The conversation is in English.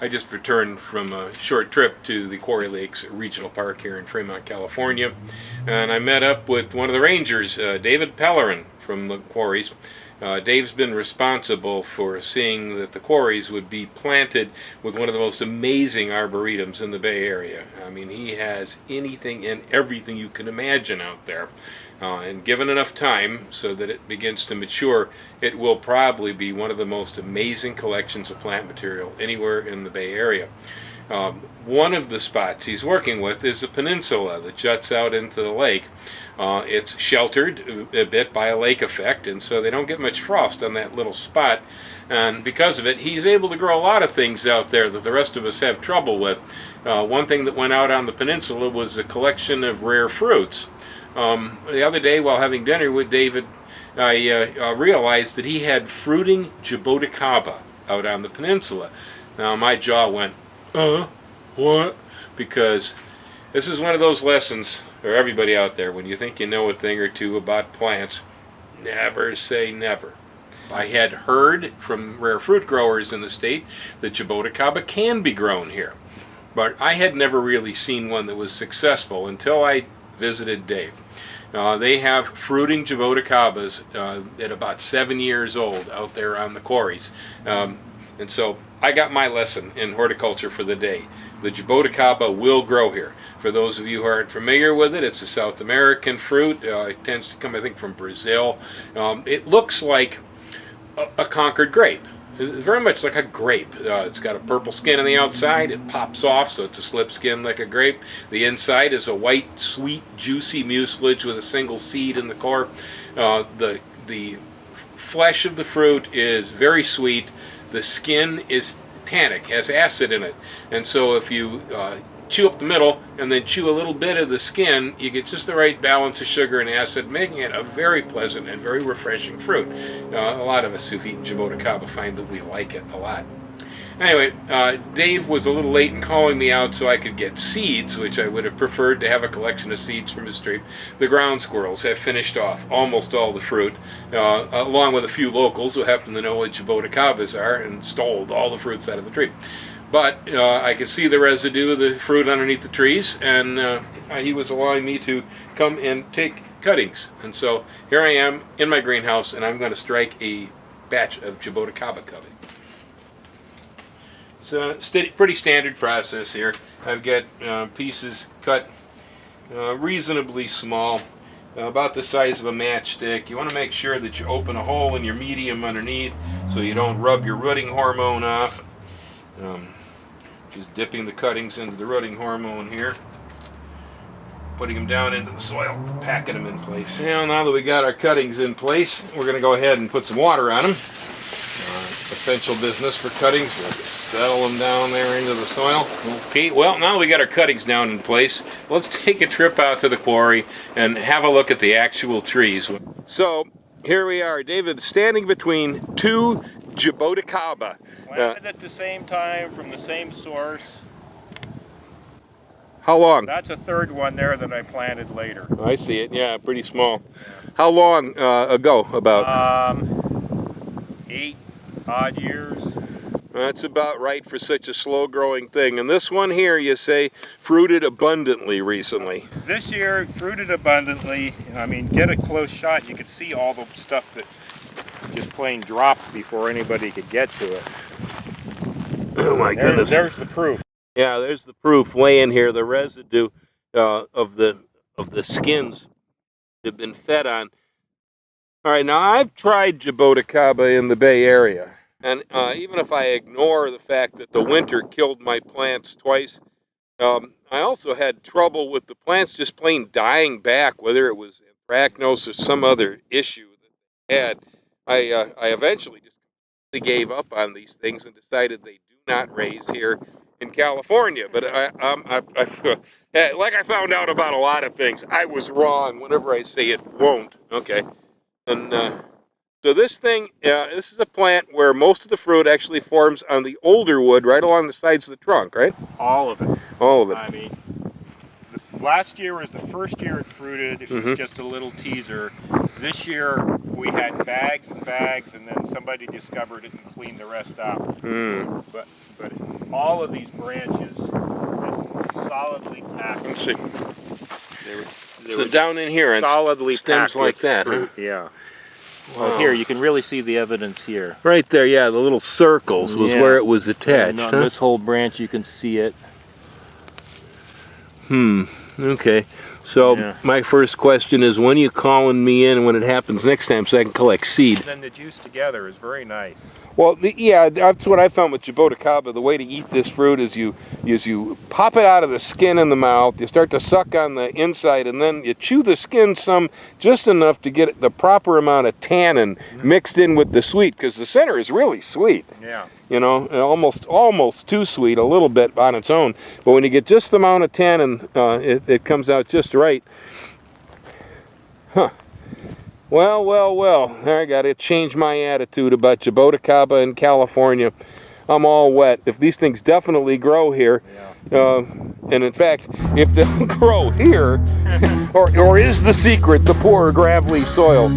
I just returned from a short trip to the Quarry Lakes Regional Park here in Fremont, California, and I met up with one of the rangers, David Pellarin from the quarries. Dave's been responsible for seeing that the quarries would be planted with one of the most amazing arboretums in the Bay Area. I mean, he has anything and everything you can imagine out there. And given enough time so that it begins to mature, it will probably be one of the most amazing collections of plant material anywhere in the Bay Area. One of the spots he's working with is a peninsula that juts out into the lake. It's sheltered a bit by a lake effect, and so they don't get much frost on that little spot. And because of it, he's able to grow a lot of things out there that the rest of us have trouble with. One thing that went out on the peninsula was a collection of rare fruits. The other day, while having dinner with David, I realized that he had fruiting Jaboticaba out on the peninsula. Now my jaw went, what? Because this is one of those lessons for everybody out there. When you think you know a thing or two about plants, never say never. I had heard from rare fruit growers in the state that Jaboticaba can be grown here, but I had never really seen one that was successful until I visited Dave. They have fruiting Jaboticabas at about 7 years old out there on the quarries. And so I got my lesson in horticulture for the day. The Jaboticaba will grow here. For those of you who aren't familiar with it, it's a South American fruit. It tends to come, I think, from Brazil. It looks like a Concord grape. It's very much like a grape. It's got a purple skin on the outside. It pops off, so it's a slip skin like a grape. The inside is a white, sweet, juicy mucilage with a single seed in the core. The flesh of the fruit is very sweet. The skin is tannic, has acid in it. And so if you chew up the middle and then chew a little bit of the skin, you get just the right balance of sugar and acid, making it a very pleasant and very refreshing fruit. A lot of us who've eaten Jaboticaba find that we like it a lot. Anyway, Dave was a little late in calling me out so I could get seeds, which I would have preferred to have a collection of seeds from his tree. The ground squirrels have finished off almost all the fruit, along with a few locals who happen to know what Jaboticabas are and stole all the fruits out of the tree. But I could see the residue of the fruit underneath the trees, and he was allowing me to come and take cuttings. And so here I am in my greenhouse, and I'm going to strike a batch of Jaboticaba cuttings. It's a pretty standard process here. I've got pieces cut reasonably small, about the size of a matchstick. You want to make sure that you open a hole in your medium underneath so you don't rub your rooting hormone off. Just dipping the cuttings into the rooting hormone here, putting them down into the soil, packing them in place. Now that we got our cuttings in place, we're going to go ahead and put some water on them. Essential business for cuttings. Let's settle them down there into the soil. Okay, well, now that we got our cuttings down in place, let's take a trip out to the quarry and have a look at the actual trees. So here we are. David's standing between two Jaboticaba. Planted at the same time from the same source. How long? That's a third one there that I planted later. I see it. Yeah, pretty small. How long ago? About 8 odd years. That's about right for such a slow-growing thing. And this one here, you say, fruited abundantly recently. This year, it fruited abundantly. I mean, get a close shot, you could see all the stuff that just plain dropped before anybody could get to it. Oh my goodness. There's the proof. Yeah, there's the proof laying here, the residue of the skins that have been fed on. All right, now I've tried Jaboticaba in the Bay Area, and even if I ignore the fact that the winter killed my plants twice, I also had trouble with the plants just plain dying back, whether it was anthracnose or some other issue that they had. I eventually just gave up on these things and decided they do not raise here in California. But like I found out about a lot of things, I was wrong whenever I say it won't. Okay, and so this thing, this is a plant where most of the fruit actually forms on the older wood, right along the sides of the trunk, right? All of it. All of it. I mean, last year was the first year it fruited. It was just a little teaser. This year we had bags and bags, and then somebody discovered it and cleaned the rest out. But all of these branches just solidly packed. Let's see. They So were down in here, and solidly stems packed like with that, fruit. huh? Yeah. Wow. Well, here you can really see the evidence here. Right there, yeah, the little circles was Yeah. where it was attached. And on Huh? this whole branch, you can see it. Okay. So Yeah. my first question is, when are you calling me in when it happens next time so I can collect seed? And then the juice together is very nice. Well, yeah, that's what I found with Jaboticaba. The way to eat this fruit is you pop it out of the skin in the mouth. You start to suck on the inside, and then you chew the skin some, just enough to get the proper amount of tannin mixed in with the sweet, because the center is really sweet. Yeah. You know, and almost too sweet, a little bit on its own. But when you get just the amount of tannin, it comes out just right. Huh. Well, I got to change my attitude about Jaboticaba in California. I'm all wet. If these things definitely grow here, and in fact, if they grow here, or is the secret the poor gravelly soil?